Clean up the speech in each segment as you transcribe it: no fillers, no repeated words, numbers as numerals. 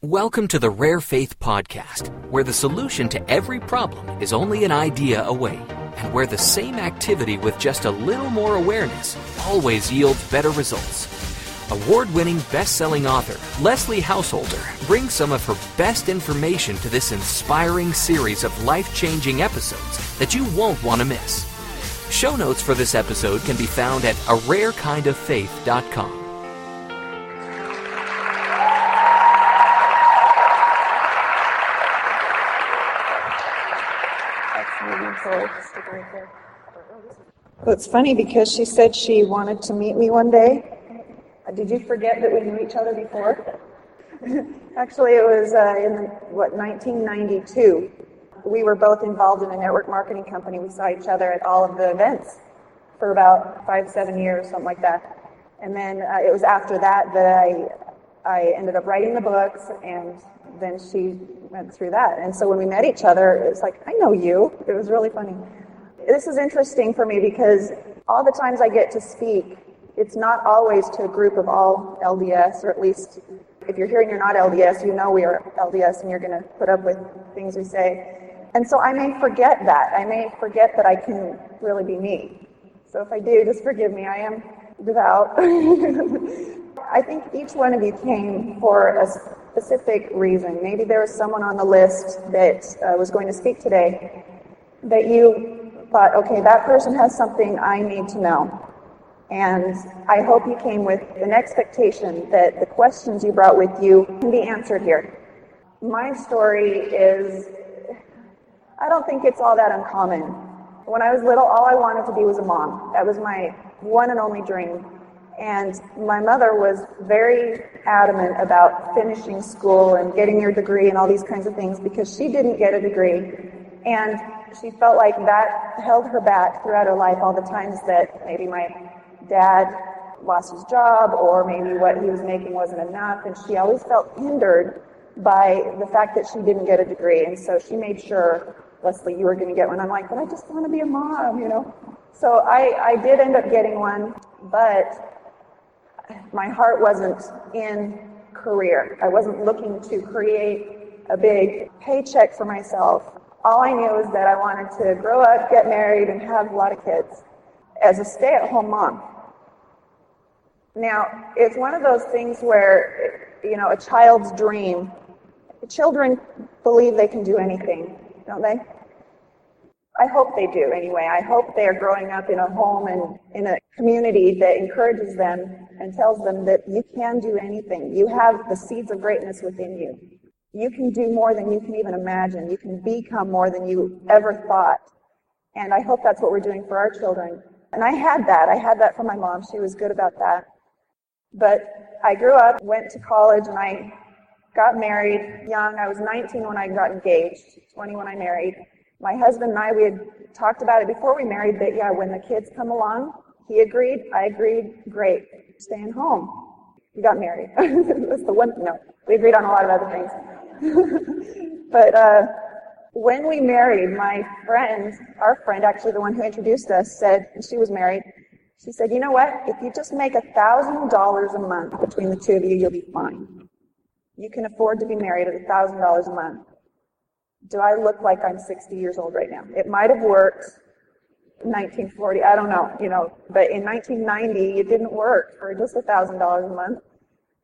Welcome to the RareFaith podcast, where the solution to every problem is only an idea away, and where the same activity with just a little more awareness always yields better results. Award-winning best-selling author Leslie Householder brings some of her best information to this inspiring series of life-changing episodes that you won't want to miss. Show notes for this episode can be found at ararekindoffaith.com. Well, it's funny because she said she wanted to meet me one day. Did you forget that we knew each other before? Actually, it was in 1992. We were both involved in a network marketing company. We saw each other at all of the events for about 5-7 years, something like that. And then it was after that that I ended up writing the books, and then she went through that. And so when we met each other, it was like, I know you. It was really funny. This is interesting for me because all the times I get to speak, it's not always to a group of all LDS, or at least if you're hearing you're not LDS, you know we are LDS and you're going to put up with things we say. And so I may forget that. I may forget that I can really be me. So if I do, just forgive me. I am devout. I think each one of you came for a specific reason. Maybe there was someone on the list that was going to speak today that you thought, okay, that person has something I need to know. And I hope you came with an expectation that the questions you brought with you can be answered here. My story is, I don't think it's all that uncommon. When I was little, all I wanted to be was a mom. That was my one and only dream. And my mother was very adamant about finishing school and getting your degree and all these kinds of things because she didn't get a degree. And she felt like that held her back throughout her life, all the times that maybe my dad lost his job or maybe what he was making wasn't enough. And she always felt hindered by the fact that she didn't get a degree. And so she made sure, Leslie, you were going to get one. I'm like, but I just want to be a mom, you know. So I did end up getting one, but my heart wasn't in career. I wasn't looking to create a big paycheck for myself. All I knew was that I wanted to grow up, get married, and have a lot of kids as a stay-at-home mom. Now, it's one of those things where, you know, a child's dream, children believe they can do anything, don't they? I hope they do anyway. I hope they are growing up in a home and in a community that encourages them and tells them that you can do anything. You have the seeds of greatness within you. You can do more than you can even imagine. You can become more than you ever thought. And I hope that's what we're doing for our children. And I had that. I had that from my mom. She was good about that. But I grew up, went to college, and I got married young. I was 19 when I got engaged, 20 when I married. My husband and I, we had talked about it before we married that, yeah, when the kids come along, he agreed, I agreed, great, staying home. We got married. That's the one, no, we agreed on a lot of other things. But when we married, my friend, our friend, actually the one who introduced us, said, she was married, she said, you know what, if you just make $1,000 a month between the two of you, you'll be fine. You can afford to be married at $1,000 a month. Do I look like I'm 60 years old right now? It might have worked in 1940, I don't know, you know, but in 1990, it didn't work for just $1,000 a month.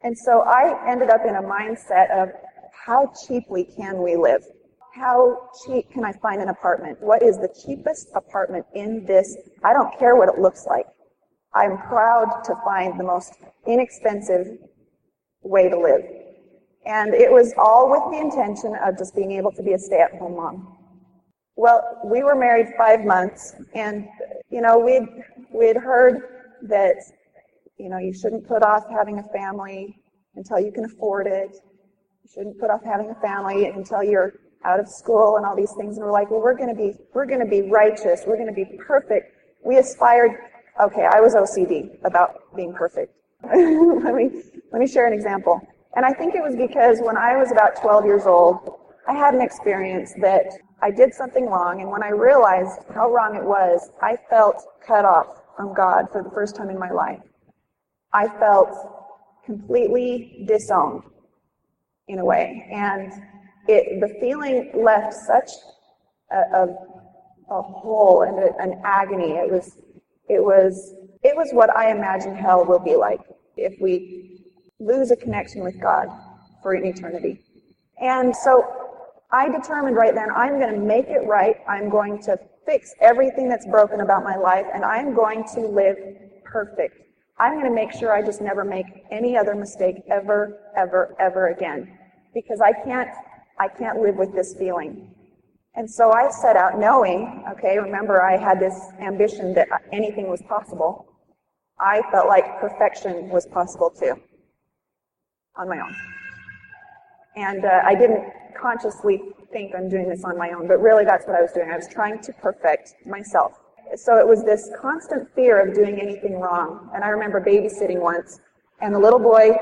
And so I ended up in a mindset of how cheaply can we live? How cheap can I find an apartment? What is the cheapest apartment in this? I don't care what it looks like. I'm proud to find the most inexpensive way to live. And it was all with the intention of just being able to be a stay-at-home mom. Well, we were married 5 months, and, you know, we'd heard that, you know, you shouldn't put off having a family until you can afford it. You shouldn't put off having a family until you're out of school and all these things. And we're like, well, we're going to be righteous. We're going to be perfect. We aspired. Okay, I was OCD about being perfect. let me share an example. And I think it was because when I was about 12 years old, I had an experience that I did something wrong, and when I realized how wrong it was, I felt cut off from God for the first time in my life. I felt completely disowned. in a way. And the feeling left such a hole and an agony. It was what I imagine hell will be like if we lose a connection with God for an eternity. And so I determined right then, I'm going to make it right. I'm going to fix everything that's broken about my life, and I'm going to live perfect. I'm going to make sure I just never make any other mistake ever, ever, ever again, because I can't live with this feeling. And so I set out knowing, okay, remember I had this ambition that anything was possible. I felt like perfection was possible too, on my own. And I didn't consciously think I'm doing this on my own, but really that's what I was doing. I was trying to perfect myself. So it was this constant fear of doing anything wrong. And I remember babysitting once, and the little boy,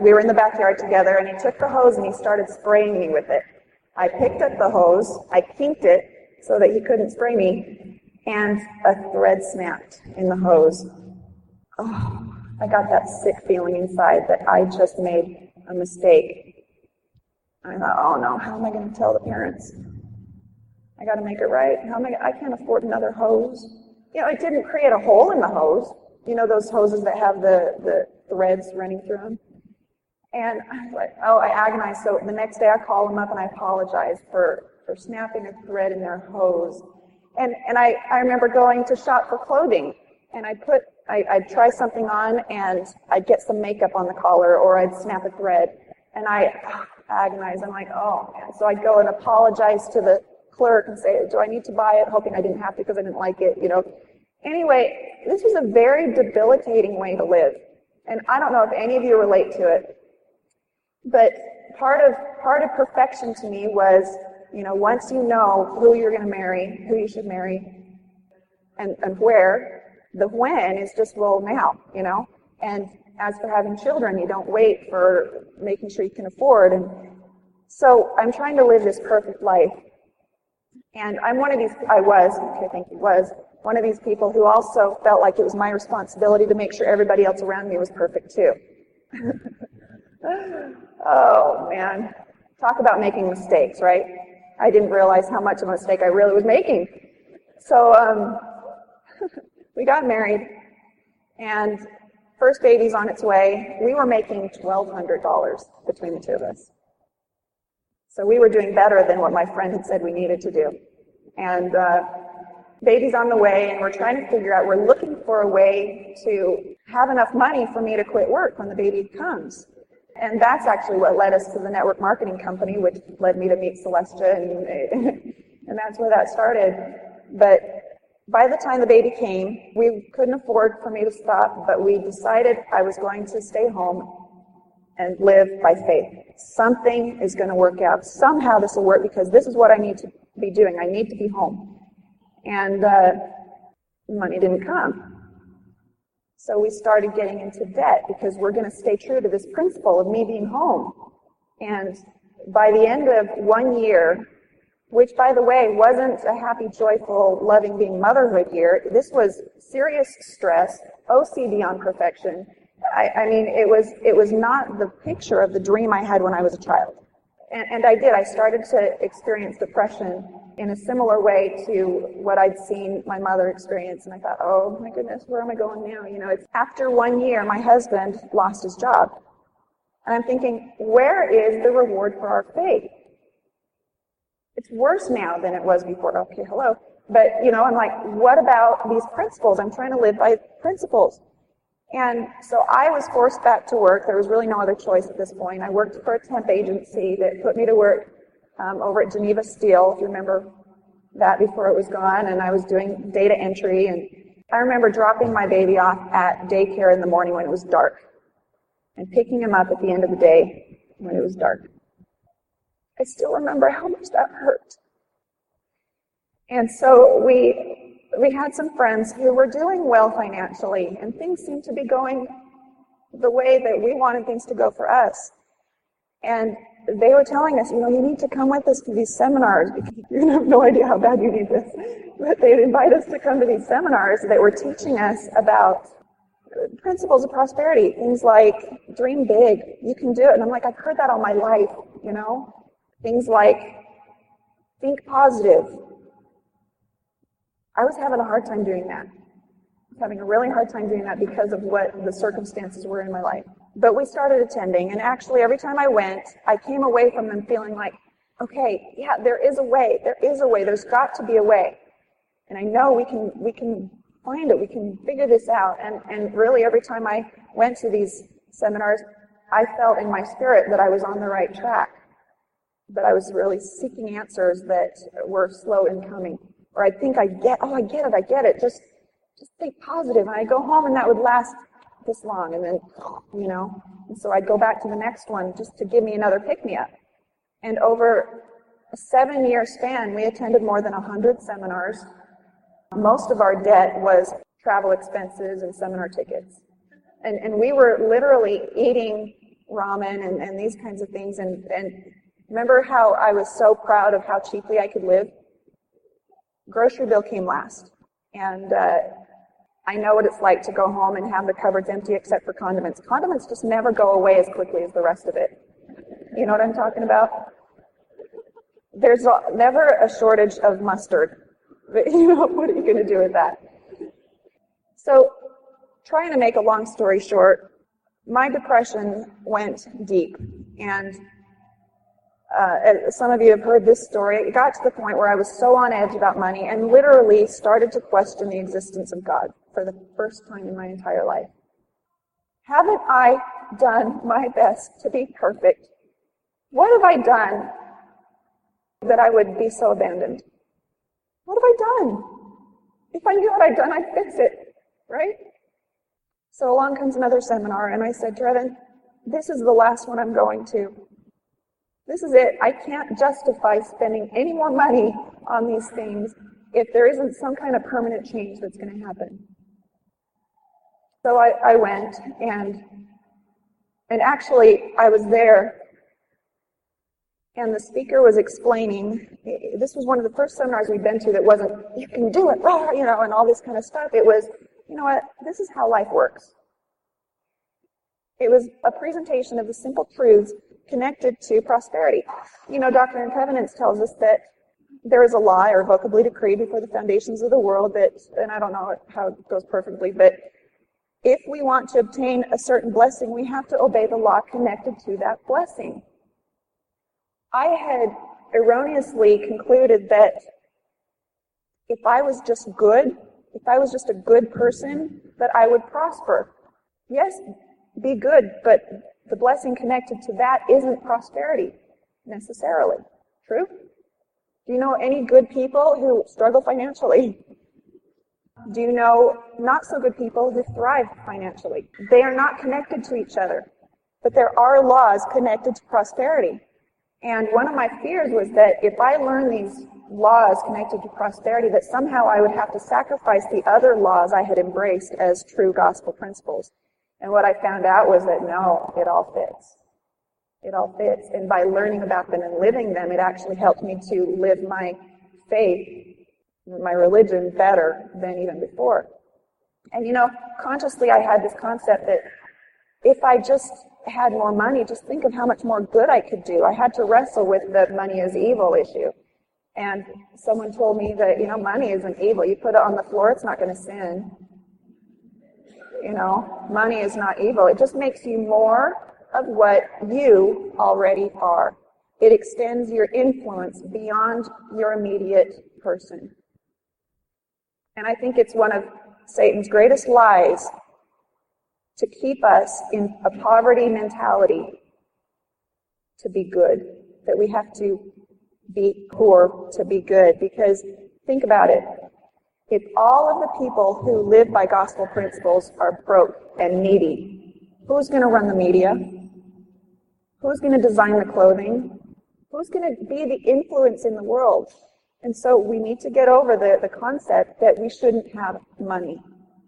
we were in the backyard together, and he took the hose and he started spraying me with it. I picked up the hose, I kinked it so that he couldn't spray me, and a thread snapped in the hose. Oh, I got that sick feeling inside that I just made a mistake. I thought, oh no, how am I going to tell the parents? I got to make it right. I can't afford another hose. You know, it didn't create a hole in the hose. You know those hoses that have the threads running through them? And I was like, oh, I agonized. So the next day I called them up and I apologized for snapping a thread in their hose. And I remember going to shop for clothing, and I'd try something on, and I'd get some makeup on the collar, or I'd snap a thread. And I agonized. I'm like, oh, man. So I'd go and apologize to the clerk and say, do I need to buy it? Hoping I didn't have to because I didn't like it, you know. Anyway, this was a very debilitating way to live. And I don't know if any of you relate to it, but part of perfection to me was, you know, once you know who you're going to marry, who you should marry, and where, the when is just, well, now, you know. And as for having children, you don't wait for making sure you can afford. And so I'm trying to live this perfect life. And I'm one of these people who also felt like it was my responsibility to make sure everybody else around me was perfect too. Oh, man. Talk about making mistakes, right? I didn't realize how much of a mistake I really was making. So we got married, and first baby's on its way. We were making $1,200 between the two of us. So we were doing better than what my friend had said we needed to do. And baby's on the way, and we're trying to figure out, we're looking for a way to have enough money for me to quit work when the baby comes. And that's actually what led us to the network marketing company, which led me to meet Celestia, and that's where that started. But by the time the baby came, we couldn't afford for me to stop, but we decided I was going to stay home and live by faith. Something is going to work out. Somehow this will work, because this is what I need to be doing. I need to be home. And money didn't come. So we started getting into debt because we're going to stay true to this principle of me being home. And by the end of 1 year, which, by the way, wasn't a happy, joyful, loving, being motherhood year, this was serious stress, OCD on perfection. I mean, it was not the picture of the dream I had when I was a child. And I started to experience depression in a similar way to what I'd seen my mother experience. And I thought, oh my goodness, where am I going now? You know, it's after 1 year, my husband lost his job. And I'm thinking, where is the reward for our faith? It's worse now than it was before. Okay, hello. But, you know, I'm like, what about these principles? I'm trying to live by principles. And so I was forced back to work. There was really no other choice at this point. I worked for a temp agency that put me to work over at Geneva Steel, if you remember that, before it was gone. And I was doing data entry. And I remember dropping my baby off at daycare in the morning when it was dark, and picking him up at the end of the day when it was dark. I still remember how much that hurt. And so we had some friends who were doing well financially, and things seemed to be going the way that we wanted things to go for us. And they were telling us, you know, you need to come with us to these seminars, because you have no idea how bad you need this. But they'd invite us to come to these seminars that were teaching us about Principles of prosperity, things like dream big, you can do it. And I'm like, I've heard that all my life, Things like think positive. I was having a hard time doing that. I was having a really hard time doing that because of what the circumstances were in my life. But we started attending, and actually every time I went, I came away from them feeling like, okay, yeah, there is a way, there's got to be a way. And I know we can find it, we can figure this out. And really every time I went to these seminars, I felt in my spirit that I was on the right track, that I was really seeking answers that were slow in coming. Or I'd think I get it, just think positive. And I'd go home and that would last this long, and then, and so I'd go back to the next one just to give me another pick-me-up. And over a 7-year span, we attended more than 100 seminars. Most of our debt was travel expenses and seminar tickets. And we were literally eating ramen and these kinds of things. And remember how I was so proud of how cheaply I could live? Grocery bill came last. And I know what it's like to go home and have the cupboards empty except for condiments. Condiments just never go away as quickly as the rest of it. You know what I'm talking about? There's never a shortage of mustard. But, what are you going to do with that? So, trying to make a long story short, my depression went deep. And some of you have heard this story. It got to the point where I was so on edge about money and literally started to question the existence of God for the first time in my entire life. Haven't I done my best to be perfect? What have I done that I would be so abandoned? What have I done? If I knew what I'd done, I'd fix it, right? So along comes another seminar, and I said, Trevin, this is the last one I'm going to. This is it. I can't justify spending any more money on these things if there isn't some kind of permanent change that's going to happen. So I went, and actually I was there, and the speaker was explaining, this was one of the first seminars we'd been to that wasn't, you can do it, and all this kind of stuff. It was, you know what, this is how life works. It was a presentation of the simple truths connected to prosperity. Doctrine and Covenants tells us that there is a law irrevocably decreed before the foundations of the world that, and I don't know how it goes perfectly, but if we want to obtain a certain blessing, we have to obey the law connected to that blessing. I had erroneously concluded that if I was just good, if I was just a good person, that I would prosper. Yes, be good, but the blessing connected to that isn't prosperity, necessarily. True? Do you know any good people who struggle financially? Do you know not so good people who thrive financially? They are not connected to each other, but there are laws connected to prosperity. And one of my fears was that if I learned these laws connected to prosperity, that somehow I would have to sacrifice the other laws I had embraced as true gospel principles. And what I found out was that no, it all fits. It all fits. And by learning about them and living them, it actually helped me to live my faith, my religion, better than even before. And consciously I had this concept that if I just had more money, just think of how much more good I could do. I had to wrestle with the money is evil issue. And someone told me that, money isn't evil. You put it on the floor, it's not going to sin. Money is not evil. It just makes you more of what you already are. It extends your influence beyond your immediate person. And I think it's one of Satan's greatest lies to keep us in a poverty mentality to be good, that we have to be poor to be good. Because think about it. If all of the people who live by gospel principles are broke and needy, who's going to run the media? Who's going to design the clothing? Who's going to be the influence in the world? And so we need to get over the concept that we shouldn't have money,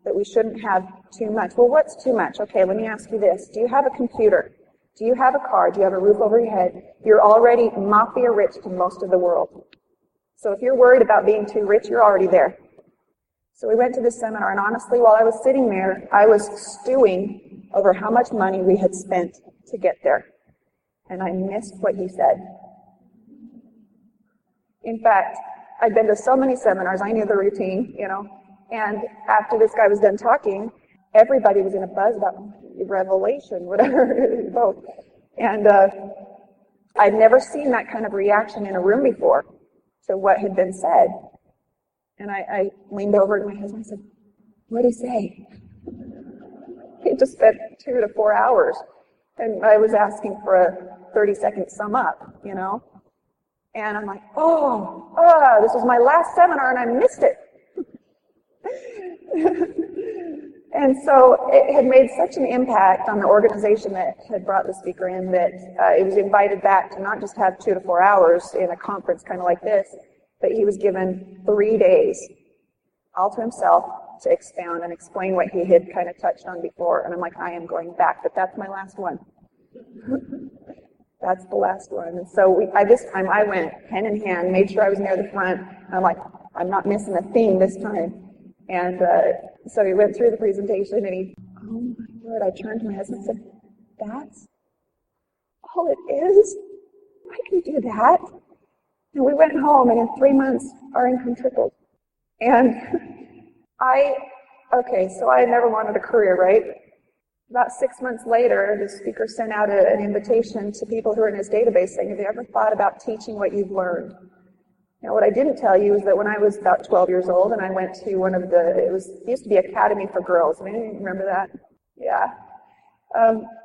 that we shouldn't have too much. Well, what's too much? Okay, let me ask you this. Do you have a computer? Do you have a car? Do you have a roof over your head? You're already mafia rich to most of the world. So if you're worried about being too rich, you're already there. So we went to this seminar, and honestly, while I was sitting there, I was stewing over how much money we had spent to get there. And I missed what he said. In fact, I'd been to so many seminars, I knew the routine, and after this guy was done talking, everybody was in a buzz about revelation, whatever, both. And I'd never seen that kind of reaction in a room before to what had been said. And I leaned over to my husband and said, "What did he say?" He just spent 2 to 4 hours, and I was asking for a 30-second sum up, And I'm like, this was my last seminar and I missed it. And so it had made such an impact on the organization that had brought the speaker in that it was invited back to not just have 2 to 4 hours in a conference kind of like this, but he was given 3 days all to himself to expound and explain what he had kind of touched on before. And I'm like, I am going back, but that's my last one. That's the last one. And so this time I went hand in hand, made sure I was near the front. And I'm like, I'm not missing a thing this time. And so he went through the presentation and oh my word, I turned to my husband and said, "That's all it is? I can do that." And we went home, and in 3 months, our income tripled. And so I never wanted a career, right? About 6 months later, the speaker sent out an invitation to people who are in his database saying, "Have you ever thought about teaching what you've learned?" Now, what I didn't tell you is that when I was about 12 years old and I went to it used to be Academy for Girls. Anybody remember that? Yeah.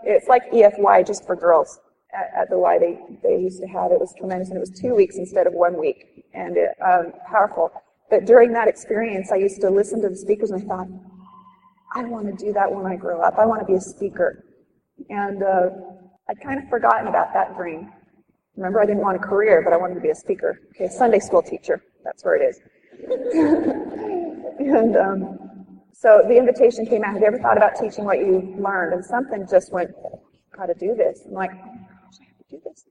It's like EFY just for girls at the Y. They used to have it. It was tremendous, and it was 2 weeks instead of 1 week, and powerful. But during that experience, I used to listen to the speakers and I thought, I want to do that when I grow up. I want to be a speaker. And I'd kind of forgotten about that dream. Remember, I didn't want a career, but I wanted to be a speaker. Okay, Sunday school teacher. That's where it is. And so the invitation came out. Have you ever thought about teaching what you learned? And something just went, got to do this. I'm like, oh my gosh, I have to do this.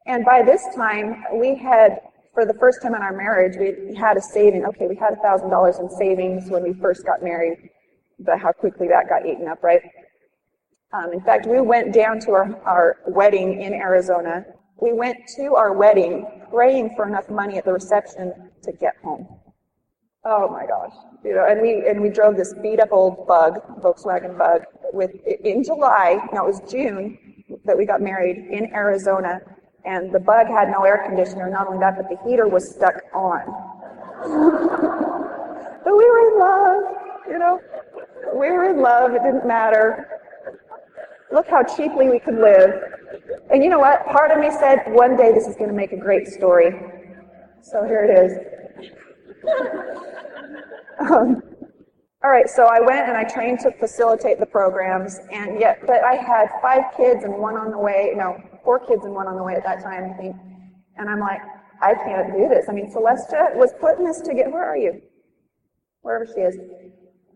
And by this time, we had, for the first time in our marriage, we had a saving. Okay, we had $1,000 in savings when we first got married, but how quickly that got eaten up, right? In fact, we went down to our wedding in Arizona. We went to our wedding praying for enough money at the reception to get home. Oh my gosh. And we drove this beat up old Volkswagen Bug in July, it was June that we got married in Arizona, and the Bug had no air conditioner. Not only that, but the heater was stuck on. But we were in love, We were in love, it didn't matter. Look how cheaply we could live. And you know what? Part of me said, one day this is going to make a great story. So here it is. All right, so I went and I trained to facilitate the programs, but I had 5 kids and 1 on the way, 4 kids and 1 on the way at that time, I think. And I'm like, I can't do this. I mean, Celestia was putting this together. Where are you? Wherever she is.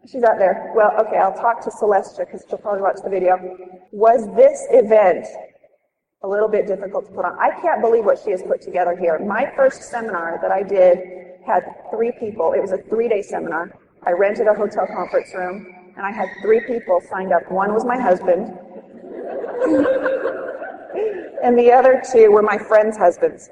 She's out there. Well, okay, I'll talk to Celestia because she'll probably watch the video. Was this event a little bit difficult to put on? I can't believe what she has put together here. My first seminar that I did had 3 people. It was a 3-day seminar. I rented a hotel conference room, and I had 3 people signed up. 1 was my husband, and the other 2 were my friends' husbands.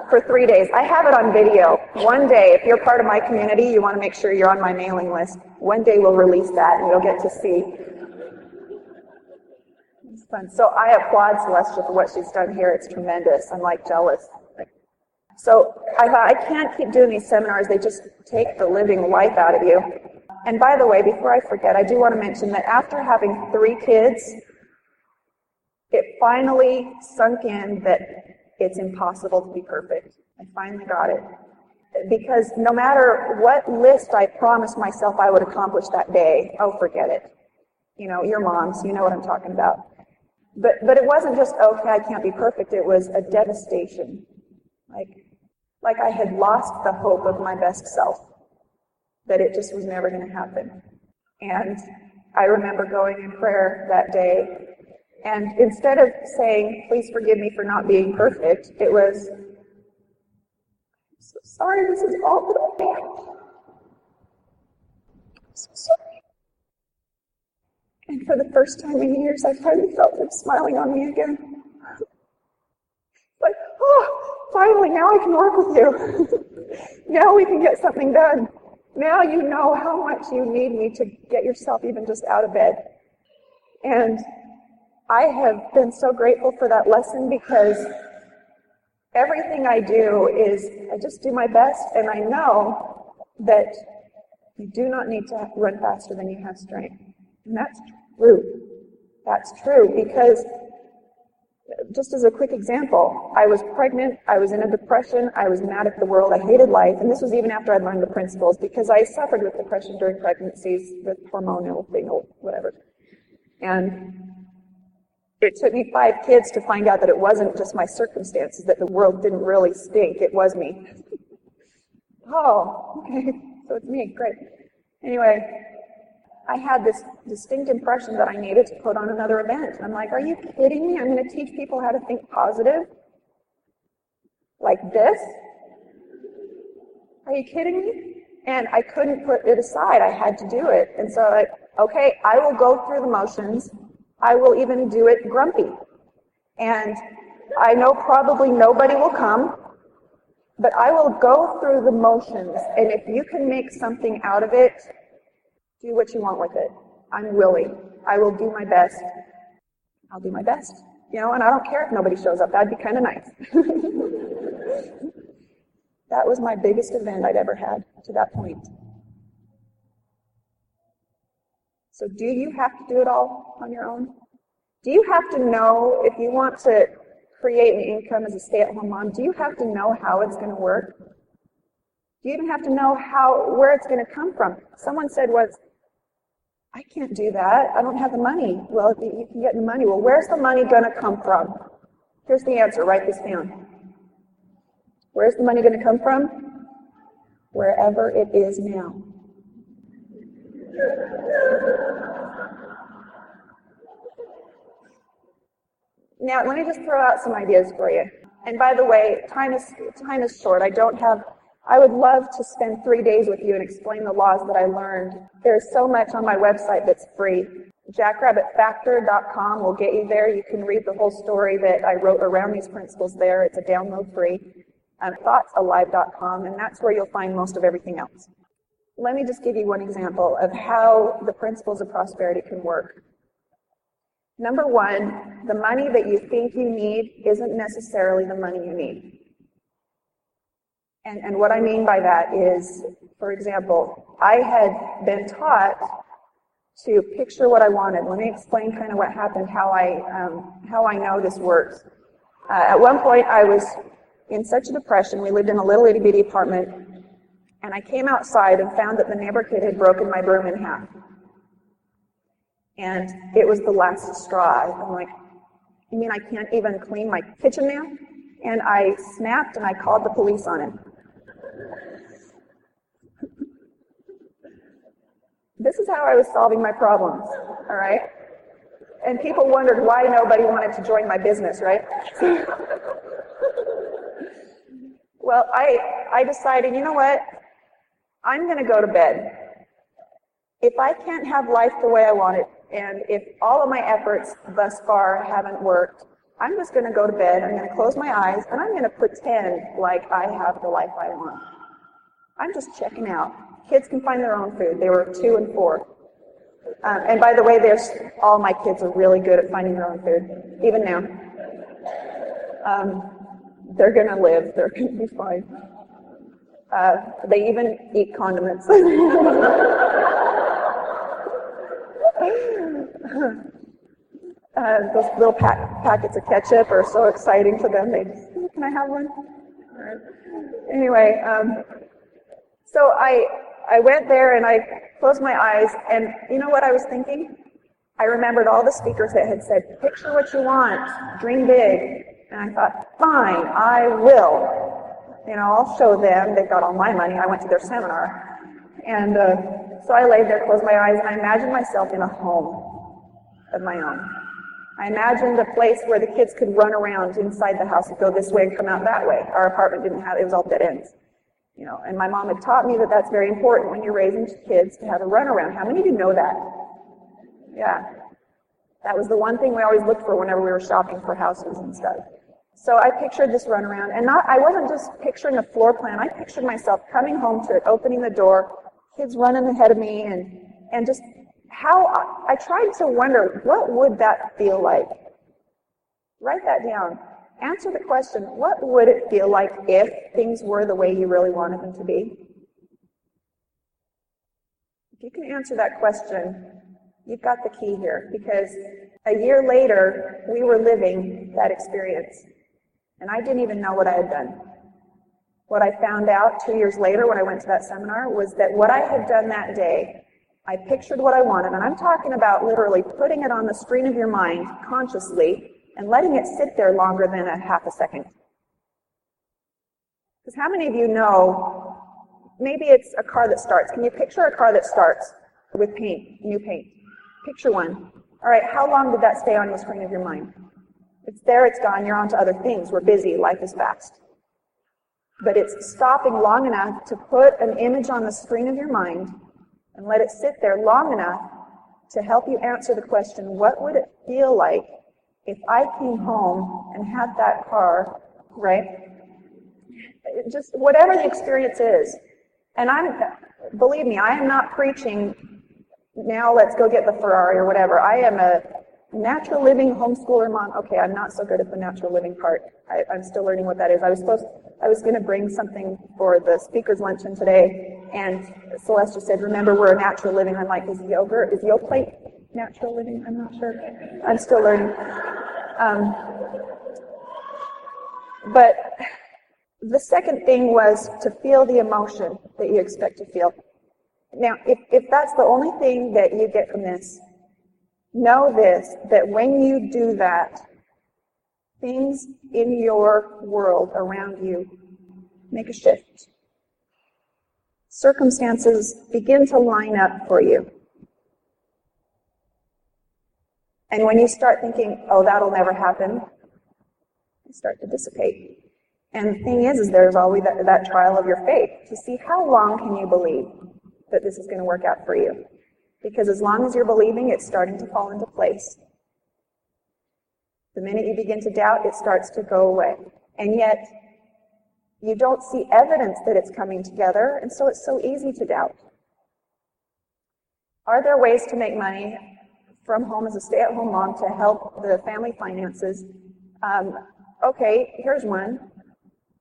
For 3 days. I have it on video. One day, if you're part of my community, you want to make sure you're on my mailing list. One day we'll release that and you'll get to see. It's fun. So I applaud Celestia for what she's done here. It's tremendous. I'm like jealous. So I thought, I can't keep doing these seminars. They just take the living life out of you. And by the way, before I forget, I do want to mention that after having 3 kids, it finally sunk in that it's impossible to be perfect. I finally got it. Because no matter what list I promised myself I would accomplish that day, forget it. Your moms, you know what I'm talking about. But it wasn't just, okay, I can't be perfect. It was a devastation. Like I had lost the hope of my best self. That it just was never going to happen. And I remember going in prayer that day, and instead of saying, please forgive me for not being perfect, it was, so sorry this is all that I am. I'm so sorry. And for the first time in years, I finally felt him smiling on me again. Like, oh, finally, now I can work with you. Now we can get something done. Now you know how much you need me to get yourself even just out of bed. And I have been so grateful for that lesson, because everything I do is, I just do my best, and I know that you do not need to run faster than you have strength. And that's true. That's true, because just as a quick example, I was pregnant, I was in a depression, I was mad at the world, I hated life, and this was even after I'd learned the principles, because I suffered with depression during pregnancies, with hormonal thing or whatever. And it took me 5 kids to find out that it wasn't just my circumstances, that the world didn't really stink, it was me. Oh, okay, so it's me, great. Anyway, I had this distinct impression that I needed to put on another event. I'm like, are you kidding me? I'm going to teach people how to think positive? Like this? Are you kidding me? And I couldn't put it aside. I had to do it. And so, okay, I will go through the motions. I will even do it grumpy. And I know probably nobody will come, but I will go through the motions. And if you can make something out of it, do what you want with it. I'm willing. I will do my best. I'll do my best. You know, and I don't care if nobody shows up. That'd be kind of nice. That was my biggest event I'd ever had to that point. So do you have to do it all on your own? Do you have to know, if you want to create an income as a stay-at-home mom, do you have to know how it's going to work? Do you even have to know where it's going to come from? Someone said, I can't do that. I don't have the money. Well, you can get the money. Well, where's the money going to come from? Here's the answer. Write this down. Where's the money going to come from? Wherever it is now. Now, let me just throw out some ideas for you. And by the way, time is short. I would love to spend 3 days with you and explain the laws that I learned. There's so much on my website that's free. jackrabbitfactor.com will get you there. You can read the whole story that I wrote around these principles there. It's a download free. thoughtsalive.com, and that's where you'll find most of everything else. Let me just give you one example of how the principles of prosperity can work. Number one, the money that you think you need isn't necessarily the money you need. And what I mean by that is, for example, I had been taught to picture what I wanted. Let me explain kind of what happened, how I know this works. At one point, I was in such a depression. We lived in a little itty-bitty apartment, and I came outside and found that the neighbor kid had broken my broom in half. And it was the last straw. I'm like, you mean I can't even clean my kitchen now? And I snapped and I called the police on him. This is how I was solving my problems, all right? And people wondered why nobody wanted to join my business, right? Well, I decided, you know what? I'm going to go to bed. If I can't have life the way I want it, and if all of my efforts thus far haven't worked, I'm just going to go to bed, I'm going to close my eyes, and I'm going to pretend like I have the life I want. I'm just checking out. Kids can find their own food. They were 2 and 4. And by the way, all my kids are really good at finding their own food, even now. They're going to live. They're going to be fine. They even eat condiments. Those little packets of ketchup are so exciting to them. They just, can I have one? All right. Anyway, so I went there and I closed my eyes, and you know what I was thinking? I remembered all the speakers that had said, picture what you want, dream big. And I thought, fine, I will. You know, I'll show them. They've got all my money. I went to their seminar. And so I laid there, closed my eyes, and I imagined myself in a home of my own. I imagined a place where the kids could run around inside the house and go this way and come out that way. Our apartment didn't have, it was all dead ends. And my mom had taught me that that's very important when you're raising kids to have a runaround. How many of you know that? Yeah. That was the one thing we always looked for whenever we were shopping for houses and stuff. So I pictured this runaround, and I wasn't just picturing a floor plan. I pictured myself coming home to it, opening the door, kids running ahead of me, and just how I tried to wonder, what would that feel like? Write that down. Answer the question, what would it feel like if things were the way you really wanted them to be? If you can answer that question, you've got the key here, because a year later, we were living that experience, and I didn't even know what I had done. What I found out 2 years later when I went to that seminar was that what I had done that day, I pictured what I wanted, and I'm talking about literally putting it on the screen of your mind consciously and letting it sit there longer than a half a second. Because how many of you know, maybe it's a car that starts. Can you picture a car that starts with paint, new paint? Picture one. All right, how long did that stay on the screen of your mind? It's there, it's gone, you're on to other things. We're busy, life is fast. But it's stopping long enough to put an image on the screen of your mind and let it sit there long enough to help you answer the question, what would it feel like if I came home and had that car, right? Just whatever the experience is. And believe me, I am not preaching, now let's go get the Ferrari or whatever. I am a natural living homeschooler mom. Okay, I'm not so good at the natural living part. I'm still learning what that is. I was going to bring something for the speaker's luncheon today, and Celestia said, remember, we're a natural living. I'm like, is Yoplait natural living? I'm not sure. I'm still learning. But the second thing was to feel the emotion that you expect to feel. Now, if that's the only thing that you get from this, know this, that when you do that, things in your world around you make a shift. Circumstances begin to line up for you. And when you start thinking, oh, that'll never happen, they start to dissipate. And the thing is there's always that trial of your faith to see how long can you believe that this is going to work out for you. Because as long as you're believing, it's starting to fall into place. The minute you begin to doubt, it starts to go away. And yet, you don't see evidence that it's coming together, and so it's so easy to doubt. Are there ways to make money from home as a stay-at-home mom to help the family finances? Okay, here's one.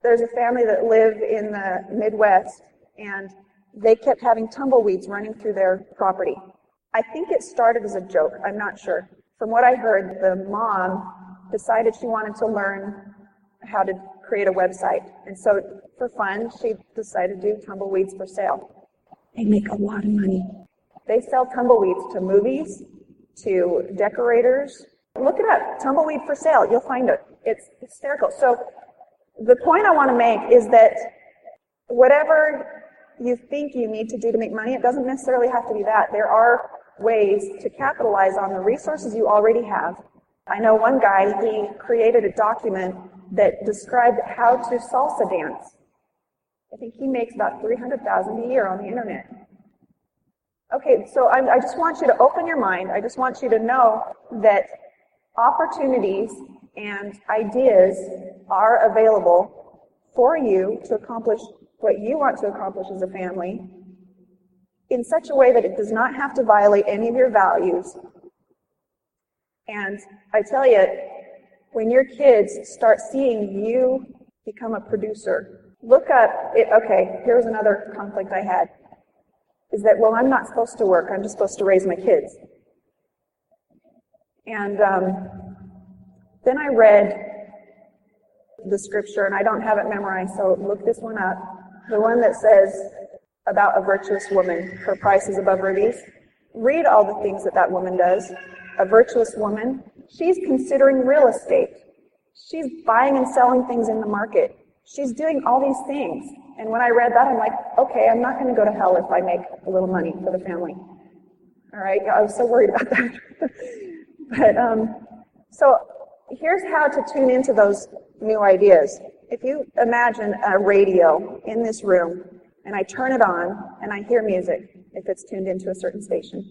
There's a family that live in the Midwest, and they kept having tumbleweeds running through their property. I think it started as a joke. I'm not sure. From what I heard, the mom decided she wanted to learn how to create a website. And so for fun, she decided to do tumbleweeds for sale. They make a lot of money. They sell tumbleweeds to movies, to decorators. Look it up, tumbleweed for sale. You'll find it. It's hysterical. So the point I want to make is that whatever you think you need to do to make money, it doesn't necessarily have to be that. There are ways to capitalize on the resources you already have. I know one guy, he created a document that described how to salsa dance. I think he makes about $300,000 a year on the internet. Okay, so I just want you to open your mind. I just want you to know that opportunities and ideas are available for you to accomplish what you want to accomplish as a family in such a way that it does not have to violate any of your values. And I tell you, when your kids start seeing you become a producer, look up, okay, here's another conflict I had, is that, well, I'm not supposed to work, I'm just supposed to raise my kids. And then I read the scripture, and I don't have it memorized, so look this one up. The one that says about a virtuous woman, her price is above rubies. Read all the things that woman does. A virtuous woman, she's considering real estate. She's buying and selling things in the market. She's doing all these things. And when I read that, I'm like, okay, I'm not going to go to hell if I make a little money for the family. All right, I was so worried about that. But so here's how to tune into those new ideas. If you imagine a radio in this room, and I turn it on, and I hear music, if it's tuned into a certain station,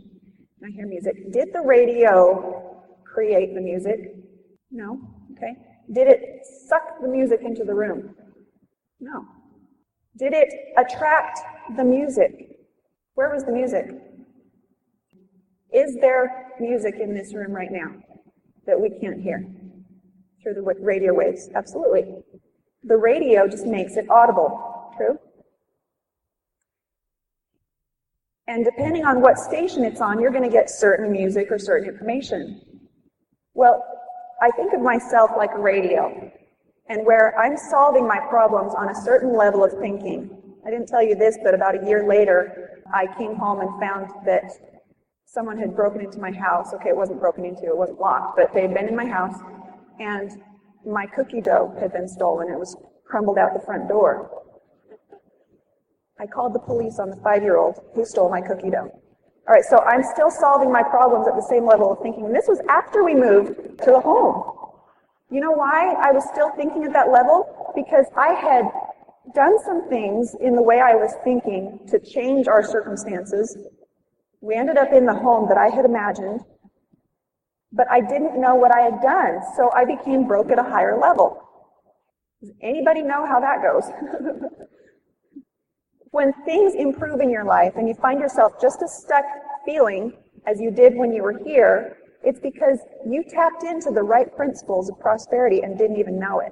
and I hear music, did the radio create the music? No. Okay. Did it suck the music into the room? No. Did it attract the music? Where was the music? Is there music in this room right now that we can't hear through the radio waves? Absolutely. The radio just makes it audible. True? And depending on what station it's on, you're going to get certain music or certain information. Well, I think of myself like a radio, and where I'm solving my problems on a certain level of thinking. I didn't tell you this, but about a year later, I came home and found that someone had broken into my house. Okay, it wasn't broken into, it wasn't locked, but they had been in my house, and my cookie dough had been stolen. It was crumbled out the front door. I called the police on the 5-year-old who stole my cookie dough. All right, so I'm still solving my problems at the same level of thinking. And this was after we moved to the home. You know why I was still thinking at that level? Because I had done some things in the way I was thinking to change our circumstances. We ended up in the home that I had imagined, but I didn't know what I had done, so I became broke at a higher level. Does anybody know how that goes? When things improve in your life and you find yourself just as stuck feeling as you did when you were here, it's because you tapped into the right principles of prosperity and didn't even know it.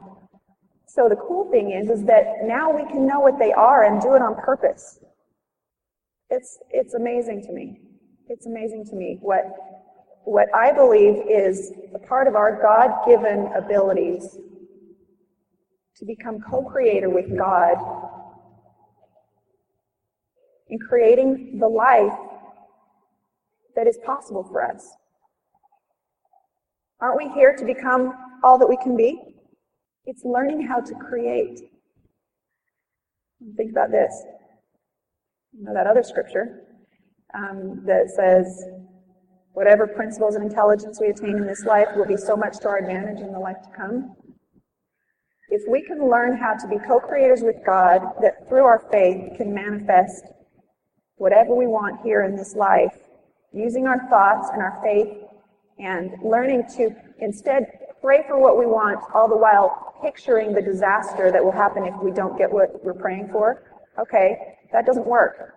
So the cool thing is that now we can know what they are and do it on purpose. It's amazing to me. It's amazing to me what I believe is a part of our God-given abilities to become co-creator with God in creating the life that is possible for us. Aren't we here to become all that we can be? It's learning how to create. Think about this. You know that other scripture that says, whatever principles and intelligence we attain in this life will be so much to our advantage in the life to come. If we can learn how to be co-creators with God, that through our faith can manifest whatever we want here in this life, using our thoughts and our faith and learning to instead pray for what we want, all the while picturing the disaster that will happen if we don't get what we're praying for. Okay, that doesn't work.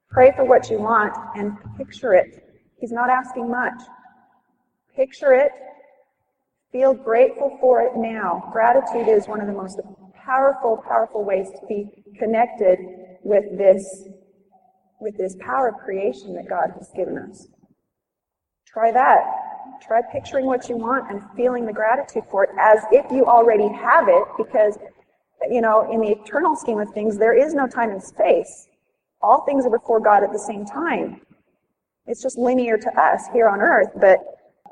Pray for what you want and picture it. He's not asking much. Picture it. Feel grateful for it now. Gratitude is one of the most powerful, powerful ways to be connected with this power of creation that God has given us. Try that. Try picturing what you want and feeling the gratitude for it as if you already have it, because, you know, in the eternal scheme of things, there is no time and space. All things are before God at the same time. It's just linear to us here on earth, but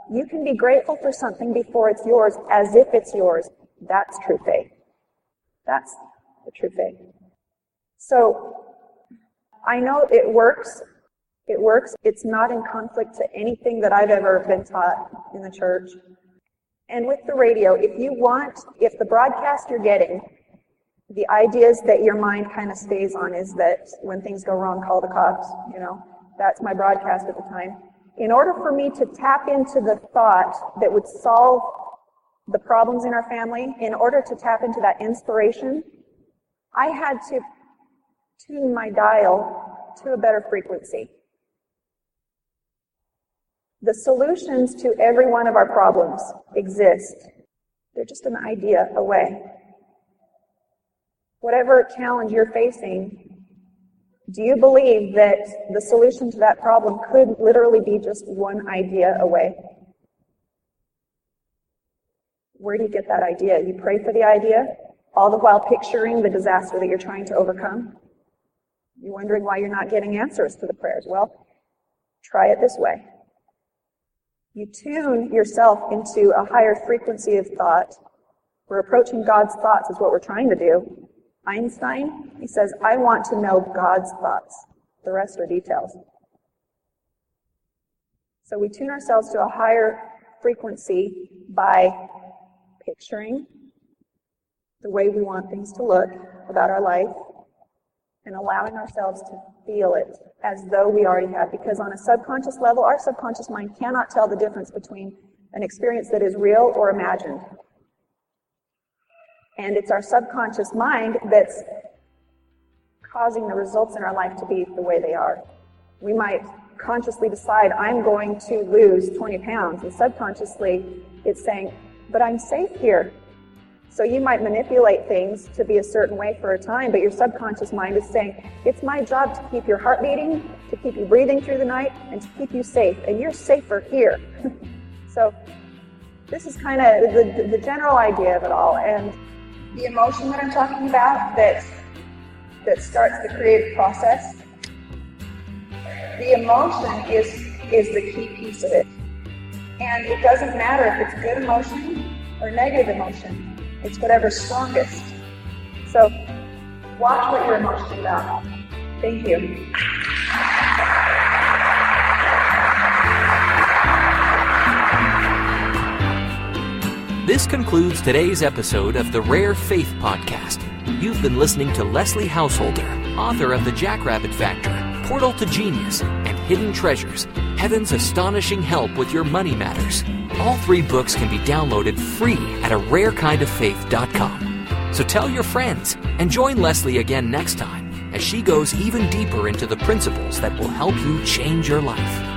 you can be grateful for something before it's yours as if it's yours. That's true faith. That's the true faith. So, I know it works. It works. It's not in conflict to anything that I've ever been taught in the church. And with the radio, if the broadcast you're getting, the ideas that your mind kind of stays on is that when things go wrong, call the cops, you know. That's my broadcast at the time. In order for me to tap into the thought that would solve the problems in our family, in order to tap into that inspiration, I had to tune my dial to a better frequency. The solutions to every one of our problems exist. They're just an idea away. Whatever challenge you're facing, do you believe that the solution to that problem could literally be just one idea away? Where do you get that idea? You pray for the idea, all the while picturing the disaster that you're trying to overcome? You're wondering why you're not getting answers to the prayers. Well, try it this way. You tune yourself into a higher frequency of thought. We're approaching God's thoughts is what we're trying to do. Einstein, he says, I want to know God's thoughts. The rest are details. So we tune ourselves to a higher frequency by picturing the way we want things to look about our life, and allowing ourselves to feel it as though we already have. Because on a subconscious level, our subconscious mind cannot tell the difference between an experience that is real or imagined. And it's our subconscious mind that's causing the results in our life to be the way they are. We might consciously decide, I'm going to lose 20 pounds, and subconsciously it's saying, but I'm safe here. So you might manipulate things to be a certain way for a time, but your subconscious mind is saying, it's my job to keep your heart beating, to keep you breathing through the night, and to keep you safe, and you're safer here. So this is kind of the general idea of it all. And the emotion that I'm talking about that starts the creative process, the emotion is the key piece of it. And it doesn't matter if it's good emotion or negative emotion. It's whatever's strongest. So watch what you're emotional about. Thank you. This concludes today's episode of the RareFaith podcast. You've been listening to Leslie Householder, author of The Jackrabbit Factor, Portal to Genius, and Hidden Treasures, Heaven's Astonishing Help with Your Money Matters. All 3 books can be downloaded free at rarekindoffaith.com. So tell your friends and join Leslie again next time as she goes even deeper into the principles that will help you change your life.